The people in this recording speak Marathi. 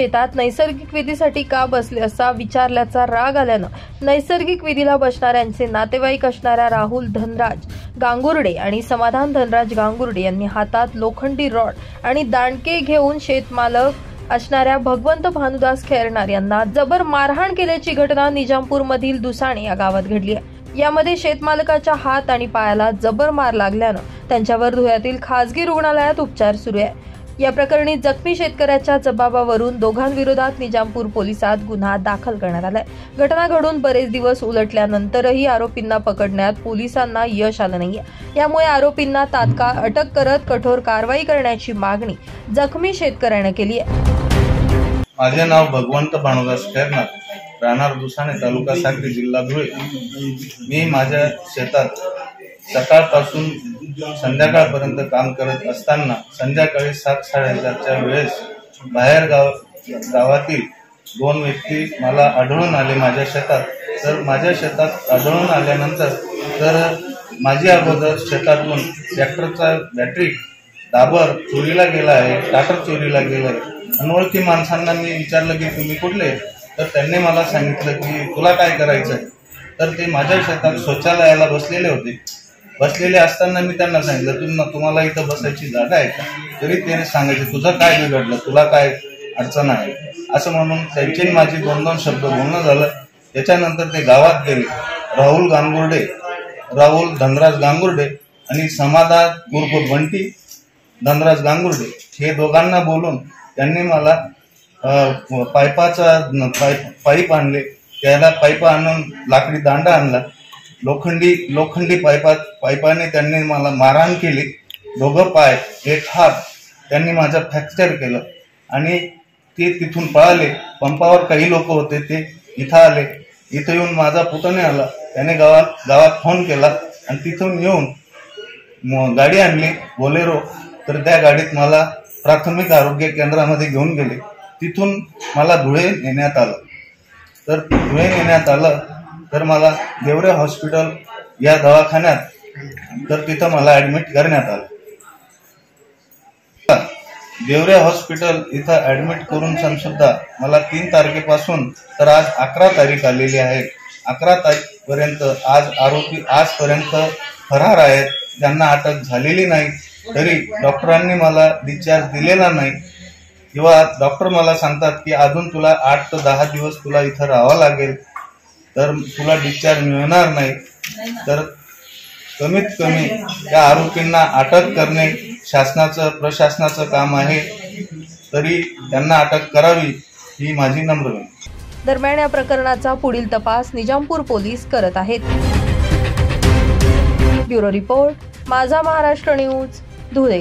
शेतात नैसर्गिक विधीसाठी का बसले असा विचारल्याचा राग आल्यानं नैसर्गिक विधीला बसणाऱ्यांचे नातेवाईक असणाऱ्या राहुल धनराज गांगुर्डे आणि समाधान धनराज गांगुर्डे यांनी हातात लोखंडी रॉड आणि दांडके घेऊन शेतमालक असणाऱ्या भगवंत भानुदास खैरनार यांना जबर मारहाण केल्याची घटना निजामपूरमधील दुसाणे या गावात घडली आहे। यामध्ये शेतमालकाच्या हात आणि पायाला जबर मार लागल्यानं त्यांच्यावर धुळ्यातील खासगी रुग्णालयात उपचार सुरू आहे। या प्रकरणी जखमी शेतकऱ्याच्या जबाबावरून दोघांविरोधात निजामपूर पोलिसात गुन्हा दाखल करण्यात आलाय। घटना घडून बरेच दिवस उलटल्यानंतरही आरोपींना पकडण्यात पोलिसांना यश आलं नाहीये। यामुळे आरोपींना तात्काळ अटक करत कठोर कारवाई करण्याची मागणी जखमी शेतकऱ्याने केली आहे। माझे नाव भगवंत भानुदास खैरनार, राहणार दुसाणे, तालुका साक्री, जिल्हा धुळे। मी माझ्या शेतात सकाळपासून संध्याकाळपर्यंत काम करत असताना संध्याकाळी 7:30च्या वेळेस बाहेर गावातील 2 व्यक्ती मला आढळून आले माझ्या शेतात। तर माझ्या शेतात आढळून आल्यानंतर तर माझी अगोदर शेतातून ट्रॅक्टरचा बॅटरी दाबर चोरीला गेला आहे, स्टार्टर चोरीला गेला आहे। अनोळखी माणसांना मी विचारलं की तुम्ही कुठले, तर त्यांनी मला सांगितलं की तुला काय करायचं आहे। तर ते माझ्या शेतात शौचालयाला बसलेले होते। बसलेले असताना मी त्यांना सांगितलं तुम्हाला इथं बसायची जागा आहे का, तरी त्याने सांगायचे तुझं काय बिघडलं, तुला काय अडचण आहे असं म्हणून त्यांची माझी 2 शब्द बोलणं झालं। त्याच्यानंतर ते गावात गेले। राहुल धनराज गांगुर्डे आणि समाधान उर्फ बंटी धनराज गांगुर्डे हे दोघांना बोलून त्यांनी मला पाईप आणले। त्याला पाईप आणून लाकडी दांडा आणला। लोखंडी पाईपाने त्यांनी मला मारहाण केली। 2 पाय 1 हात त्यांनी माझा फ्रॅक्चर केलं आणि ते तिथून पळाले। पंपावर काही लोक होते, ते इथं आले। इथं येऊन माझा पुतणे आला, त्याने गावात फोन केला आणि तिथून येऊन गाडी आणली बोलेरो। तर त्या गाडीत मला प्राथमिक आरोग्य केंद्रामध्ये घेऊन गेले। तिथून मला धुळे नेण्यात आलं। तर धुळे नेण्यात आलं तर मला देवरे हॉस्पिटल या दवाखान्यात तर तिथं मला ऍडमिट करण्यात आलं। देवरे हॉस्पिटल इथं ऍडमिट करून सुद्धा मला 3 तारखेपासून तर आज 11 तारीख आलेली आहे। 11 तारखेपर्यंत आज आरोपी आजपर्यंत फरार आहेत, ज्यांना अटक झालेली नाही। तरी डॉक्टरांनी मला डिस्चार्ज दिलेला नाही किंवा डॉक्टर मला सांगतात की अजून तुला 8 ते 10 दिवस तुला इथं राहावं लागेल, तर तुला डिस्चार्ज मिळणार नाही। तर कमीत कमी या आरोपींना अटक करणे प्रशासनाचं काम आहे, तरी त्यांना अटक करावी ही माझी नम्र विनंती। दरम्यान या प्रकरणाचा पुढील तपास निजामपूर पोलीस करत आहेत। ब्युरो रिपोर्ट, माझा महाराष्ट्र न्यूज, धुळे।